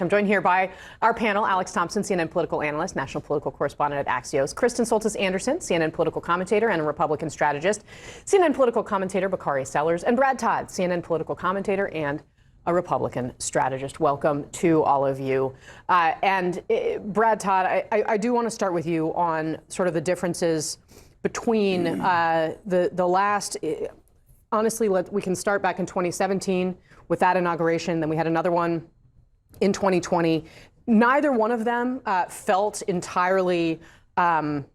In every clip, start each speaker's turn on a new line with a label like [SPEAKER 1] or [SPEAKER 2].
[SPEAKER 1] I'm joined here by our panel, Alex Thompson, CNN political analyst, national political correspondent at Axios, Kristen Soltis Anderson, CNN political commentator and a Republican strategist, CNN political commentator Bakari Sellers, and Brad Todd, CNN political commentator and a Republican strategist. Welcome to all of you. Brad Todd, I do want to start with you on sort of the differences between the last. Honestly, we can start back in 2017 with that inauguration. Then we had another one in 2020. Neither one of them felt entirely. The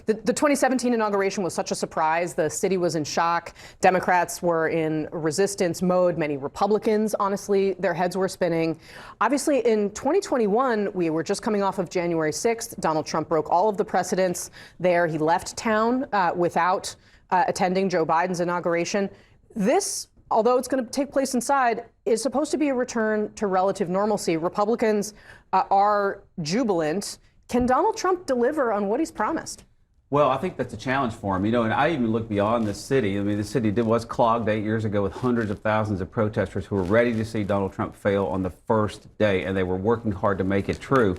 [SPEAKER 1] 2017 inauguration was such a surprise. The city was in shock. Democrats were in resistance mode. Many Republicans, honestly, their heads were spinning. Obviously, in 2021, we were just coming off of January 6th. Donald Trump broke all of the precedents there. He left town without attending Joe Biden's inauguration. This, although it's going to take place inside, is supposed to be a return to relative normalcy. Republicans are jubilant. Can Donald Trump deliver on what he's promised?
[SPEAKER 2] Well, I think that's a challenge for him, and I even look beyond the city. I mean, the city was clogged 8 years ago with hundreds of thousands of protesters who were ready to see Donald Trump fail on the first day, and they were working hard to make it true.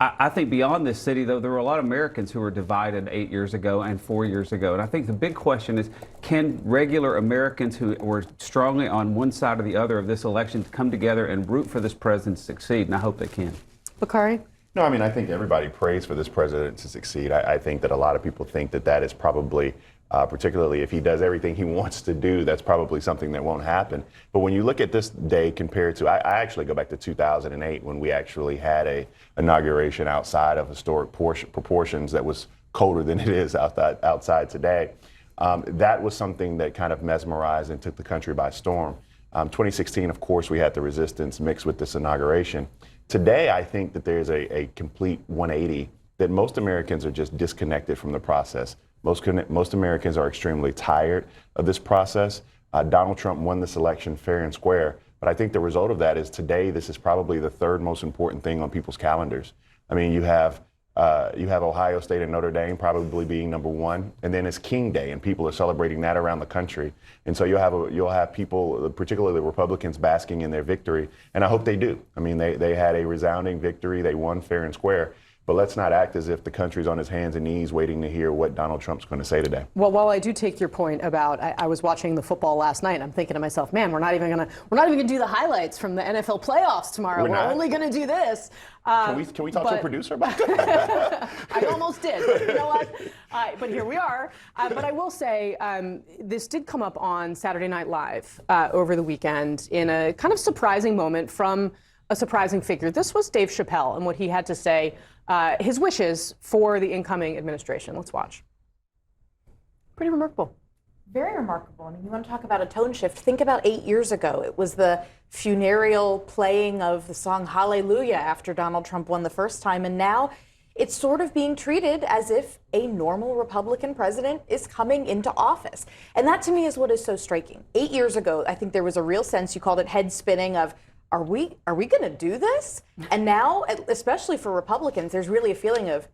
[SPEAKER 2] I think beyond this city, though, there were a lot of Americans who were divided 8 years ago and 4 years ago. And I think the big question is, can regular Americans who were strongly on one side or the other of this election come together and root for this president to succeed? And I hope they can.
[SPEAKER 1] Bakari?
[SPEAKER 3] No, I mean, I think everybody prays for this president to succeed. I think that a lot of people think that that is probably, particularly if he does everything he wants to do, that's probably something that won't happen. But when you look at this day compared to, I actually go back to 2008 when we actually had a inauguration outside of historic proportions that was colder than it is outside today. That was something that kind of mesmerized and took the country by storm. 2016, of course, we had the resistance mixed with this inauguration. Today, I think that there's a complete 180, that most Americans are just disconnected from the process. Most Americans are extremely tired of this process. Donald Trump won this election fair and square, but I think the result of that is today, this is probably the third most important thing on people's calendars. I mean, you have Ohio State and Notre Dame probably being number one, and then it's King Day, and people are celebrating that around the country. And so you'll have people, particularly Republicans, basking in their victory, and I hope they do. I mean, they had a resounding victory. They won fair and square. But let's not act as if the country's on its hands and knees waiting to hear what Donald Trump's going to say today.
[SPEAKER 1] Well, while I do take your point about, I was watching the football last night, and I'm thinking to myself, man, we're not even gonna do the highlights from the NFL playoffs tomorrow. We're only gonna do this.
[SPEAKER 3] Can we talk to a producer about that?
[SPEAKER 1] I almost did, but you know what? But here we are. But I will say, this did come up on Saturday Night Live over the weekend in a kind of surprising moment from a surprising figure. This was Dave Chappelle and what he had to say. His wishes for the incoming administration. Let's watch. Pretty remarkable.
[SPEAKER 4] Very remarkable. I mean, you want to talk about a tone shift. Think about 8 years ago. It was the funereal playing of the song Hallelujah after Donald Trump won the first time. And now it's sort of being treated as if a normal Republican president is coming into office. And that to me is what is so striking. 8 years ago, I think there was a real sense, you called it head spinning, of are we going to do this? And now, especially for Republicans, there's really a feeling of,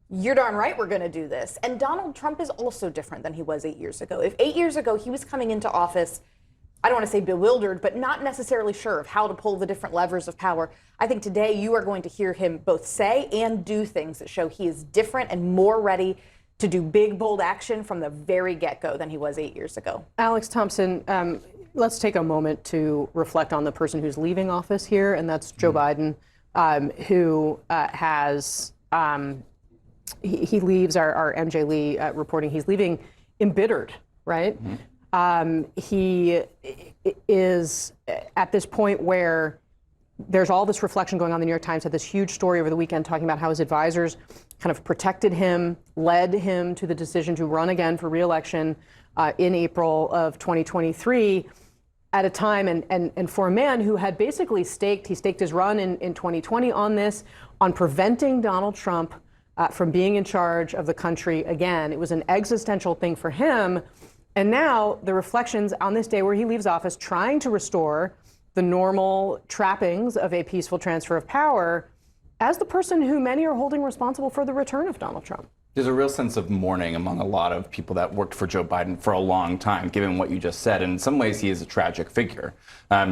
[SPEAKER 4] you're darn right we're going to do this. And Donald Trump is also different than he was 8 years ago. If 8 years ago he was coming into office, I don't want to say bewildered, but not necessarily sure of how to pull the different levers of power, I think today you are going to hear him both say and do things that show he is different and more ready to do big, bold action from the very get-go than he was 8 years ago.
[SPEAKER 1] Alex Thompson, let's take a moment to reflect on the person who's leaving office here, and that's Joe Biden, who has, he leaves, our MJ Lee reporting, he's leaving embittered, right? He is at this point where there's all this reflection going on. The New York Times had this huge story over the weekend talking about how his advisors kind of protected him, led him to the decision to run again for re-election in April of 2023 at a time, and for a man who had basically staked his run in 2020 on this, on preventing Donald Trump from being in charge of the country again. It was an existential thing for him. And now the reflections on this day where he leaves office, trying to restore the normal trappings of a peaceful transfer of power, as the person who many are holding responsible for the return of Donald Trump.
[SPEAKER 5] There's a real sense of mourning among a lot of people that worked for Joe Biden for a long time, given what you just said. And in some ways, he is a tragic figure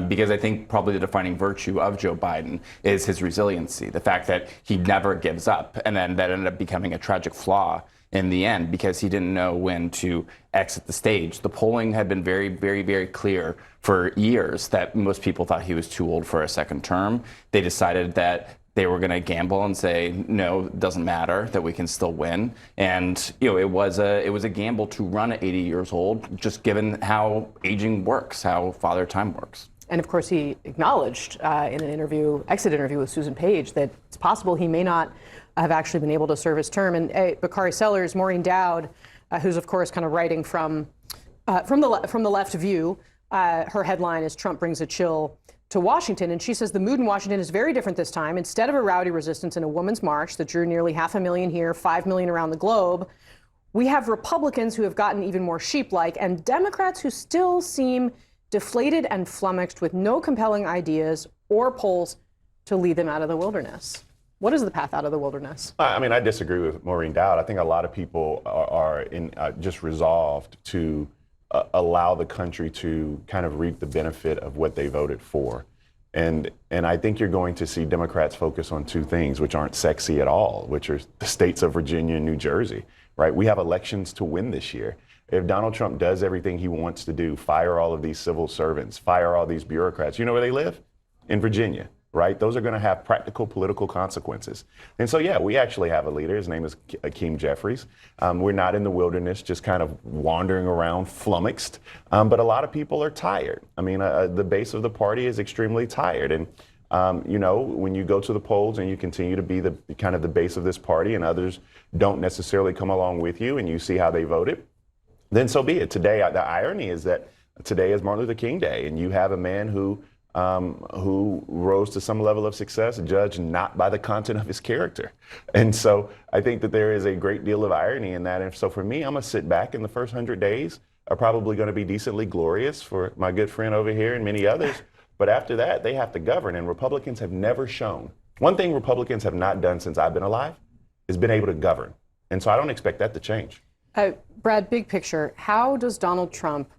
[SPEAKER 5] because I think probably the defining virtue of Joe Biden is his resiliency, the fact that he never gives up, and then that ended up becoming a tragic flaw in the end because he didn't know when to exit the stage. The polling had been very, very, very clear for years that most people thought he was too old for a second term. They decided that they were going to gamble and say, no, it doesn't matter, that we can still win. And it was a gamble to run at 80 years old, just given how aging works, how father time works.
[SPEAKER 1] And of course, he acknowledged in an exit interview with Susan Page, that it's possible he may not have actually been able to serve his term. And Bakari Sellers, Maureen Dowd, who's of course kind of writing from the left view, her headline is "Trump brings a chill to Washington," and she says the mood in Washington is very different this time. Instead of a rowdy resistance and a women's march that drew nearly 500,000 here, 5 million around the globe, we have Republicans who have gotten even more sheep-like and Democrats who still seem deflated and flummoxed with no compelling ideas or polls to lead them out of the wilderness. What is the path out of the wilderness?
[SPEAKER 3] I mean, I disagree with Maureen Dowd. I think a lot of people are just resolved to allow the country to kind of reap the benefit of what they voted for. And I think you're going to see Democrats focus on two things, which aren't sexy at all, which are the states of Virginia and New Jersey, right? We have elections to win this year. If Donald Trump does everything he wants to do, fire all of these civil servants, fire all these bureaucrats, you know where they live? In Virginia, right? Those are going to have practical political consequences. And so, yeah, we actually have a leader. His name is Hakeem Jeffries. We're not in the wilderness, just kind of wandering around flummoxed. But a lot of people are tired. I mean, the base of the party is extremely tired. And, when you go to the polls and you continue to be the kind of the base of this party and others don't necessarily come along with you and you see how they voted, then so be it. Today, the irony is that today is Martin Luther King Day, and you have a man who rose to some level of success, judged not by the content of his character. And so I think that there is a great deal of irony in that. And so for me, I'm going to sit back, in the first 100 days are probably going to be decently glorious for my good friend over here and many others. But after that, they have to govern. And Republicans have never shown. One thing Republicans have not done since I've been alive is been able to govern. And so I don't expect that to change.
[SPEAKER 1] Brad, big picture, how does Donald Trump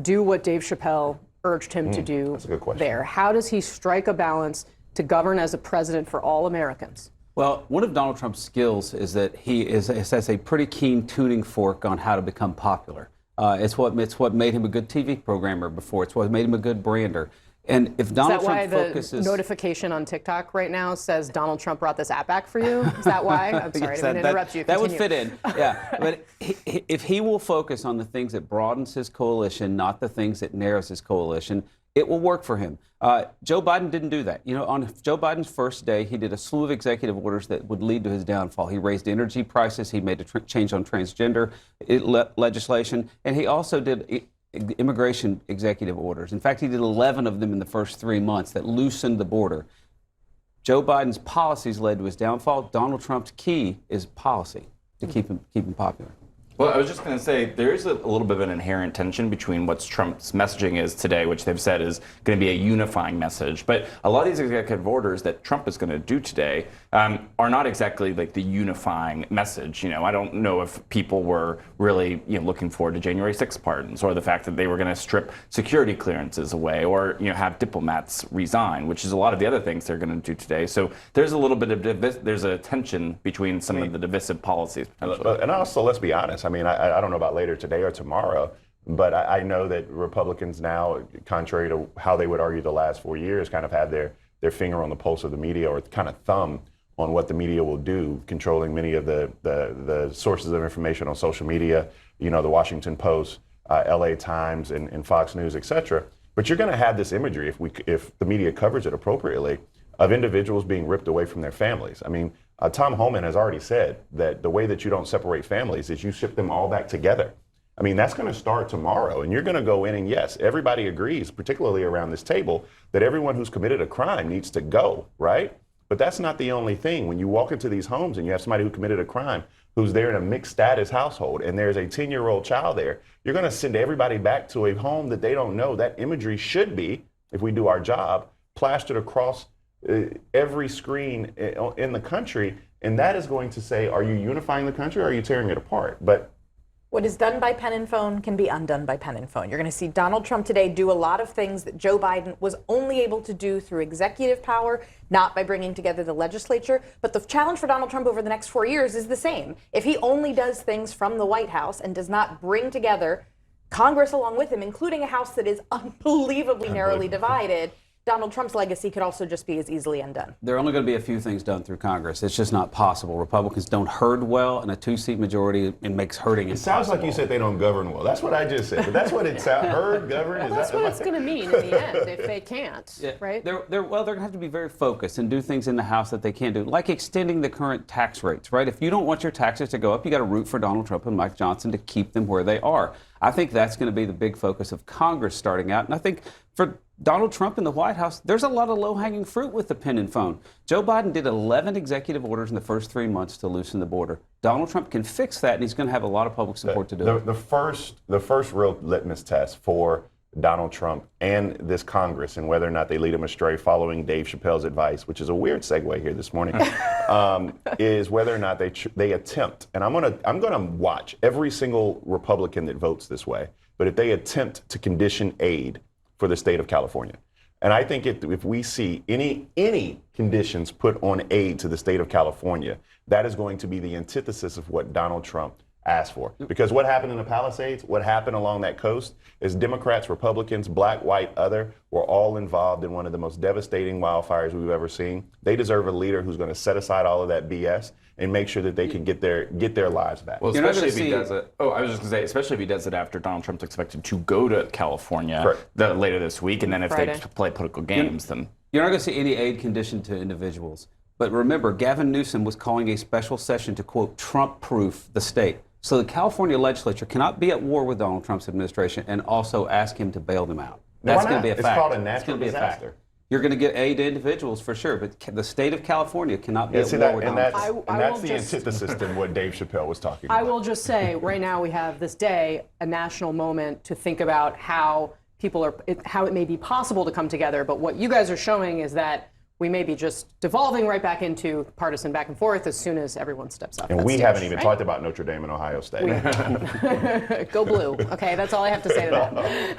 [SPEAKER 1] do what Dave Chappelle urged him to do
[SPEAKER 3] That's a good question.
[SPEAKER 1] there? How does he strike a balance to govern as a president for all Americans?
[SPEAKER 2] Well, one of Donald Trump's skills is that he has a pretty keen tuning fork on how to become popular. It's what made him a good TV programmer before. It's what made him a good brander. And if Donald Trump focuses,
[SPEAKER 1] the notification on TikTok right now says Donald Trump brought this app back for you? Is that why? I'm sorry, I didn't interrupt you.
[SPEAKER 2] That would
[SPEAKER 1] Continue.
[SPEAKER 2] fit in. Yeah, but if he will focus on the things that broadens his coalition, not the things that narrows his coalition, it will work for him. Joe Biden didn't do that. On Joe Biden's first day, he did a slew of executive orders that would lead to his downfall. He raised energy prices. He made a change on transgender legislation, and he also did immigration executive orders. In fact, he did 11 of them in the first 3 months that loosened the border. Joe Biden's policies led to his downfall. Donald Trump's key is policy to keep him popular.
[SPEAKER 5] Well, I was just going to say, there is a little bit of an inherent tension between what Trump's messaging is today, which they've said is going to be a unifying message. But a lot of these executive orders that Trump is going to do today are not exactly like the unifying message. I don't know if people were really looking forward to January 6th pardons, or the fact that they were going to strip security clearances away, or have diplomats resign, which is a lot of the other things they're going to do today. So there's a little bit of there's a tension between some of the divisive policies potentially.
[SPEAKER 3] And also, let's be honest. I mean, I don't know about later today or tomorrow, but I know that Republicans now, contrary to how they would argue the last 4 years, kind of have their finger on the pulse of the media, or kind of thumb on what the media will do, controlling many of the sources of information on social media, the Washington Post, LA Times, and Fox News, et cetera. But you're going to have this imagery, if the media covers it appropriately, of individuals being ripped away from their families. I mean, Tom Homan has already said that the way that you don't separate families is you ship them all back together. I mean, that's going to start tomorrow, and you're going to go in, and yes, everybody agrees, particularly around this table, that everyone who's committed a crime needs to go, right? But that's not the only thing. When you walk into these homes and you have somebody who committed a crime who's there in a mixed status household, and there's a 10-year-old child there, you're going to send everybody back to a home that they don't know. That imagery should be, if we do our job, plastered across every screen in the country, and that is going to say, are you unifying the country or are you tearing it apart? But
[SPEAKER 4] what is done by pen and phone can be undone by pen and phone. You're going to see Donald Trump today do a lot of things that Joe Biden was only able to do through executive power, not by bringing together the legislature. But the challenge for Donald Trump over the next 4 years is the same. If he only does things from the White House and does not bring together Congress along with him, including a House that is unbelievably narrowly divided, Donald Trump's legacy could also just be as easily undone.
[SPEAKER 2] There are only going to be a few things done through Congress. It's just not possible. Republicans don't herd well, and a two-seat majority, it makes herding impossible.
[SPEAKER 3] it sounds like you said they don't govern well. That's what I just said. But that's what it sounds. Herd, govern.
[SPEAKER 1] Well, that's what it's going to mean in the end if they can't, right?
[SPEAKER 2] They're going to have to be very focused and do things in the House that they can't do, like extending the current tax rates, right? If you don't want your taxes to go up, you got to root for Donald Trump and Mike Johnson to keep them where they are. I think that's going to be the big focus of Congress starting out. And I think for Donald Trump in the White House, there's a lot of low-hanging fruit with the pen and phone. Joe Biden did 11 executive orders in the first 3 months to loosen the border. Donald Trump can fix that, and he's going to have a lot of public support to do it.
[SPEAKER 3] The first real litmus test for Donald Trump and this Congress and whether or not they lead him astray following Dave Chappelle's advice, which is a weird segue here this morning, is whether or not they attempt, and I'm gonna watch every single Republican that votes this way, but if they attempt to condition aid for the state of California. And I think if we see any conditions put on aid to the state of California, that is going to be the antithesis of what Donald Trump asked for. Because what happened in the Palisades, what happened along that coast is Democrats, Republicans, black, white, other, were all involved in one of the most devastating wildfires we've ever seen. They deserve a leader who's going to set aside all of that BS and make sure that they can get their lives back.
[SPEAKER 5] Well, especially if he does it. Oh, I was just going to say, especially if he does it after Donald Trump's expected to go to California later this week, and then if
[SPEAKER 1] Friday.
[SPEAKER 5] they play political games, then
[SPEAKER 2] You're not going to see any aid conditioned to individuals. But remember, Gavin Newsom was calling a special session to, quote, Trump-proof the state. So the California legislature cannot be at war with Donald Trump's administration and also ask him to bail them out. That's going to be a fact.
[SPEAKER 3] It's called a
[SPEAKER 2] It's
[SPEAKER 3] natural
[SPEAKER 2] going to be a fact.
[SPEAKER 3] disaster.
[SPEAKER 2] You're going to get aid to individuals for sure, but the state of California cannot be at
[SPEAKER 3] See
[SPEAKER 2] war
[SPEAKER 3] that,
[SPEAKER 2] with
[SPEAKER 3] and
[SPEAKER 2] Donald
[SPEAKER 3] that's,
[SPEAKER 2] Trump.
[SPEAKER 3] and
[SPEAKER 1] I
[SPEAKER 3] that's
[SPEAKER 1] will
[SPEAKER 3] the
[SPEAKER 1] just-
[SPEAKER 3] antithesis to what Dave Chappelle was talking about.
[SPEAKER 1] I will just say, right now we have this day, a national moment to think about how how it may be possible to come together. But what you guys are showing is that we may be just devolving right back into partisan back and forth as soon as everyone steps up.
[SPEAKER 3] And
[SPEAKER 1] that
[SPEAKER 3] we
[SPEAKER 1] stage,
[SPEAKER 3] haven't even
[SPEAKER 1] right?
[SPEAKER 3] talked about Notre Dame and Ohio State.
[SPEAKER 1] Go blue. Okay, that's all I have to say to that.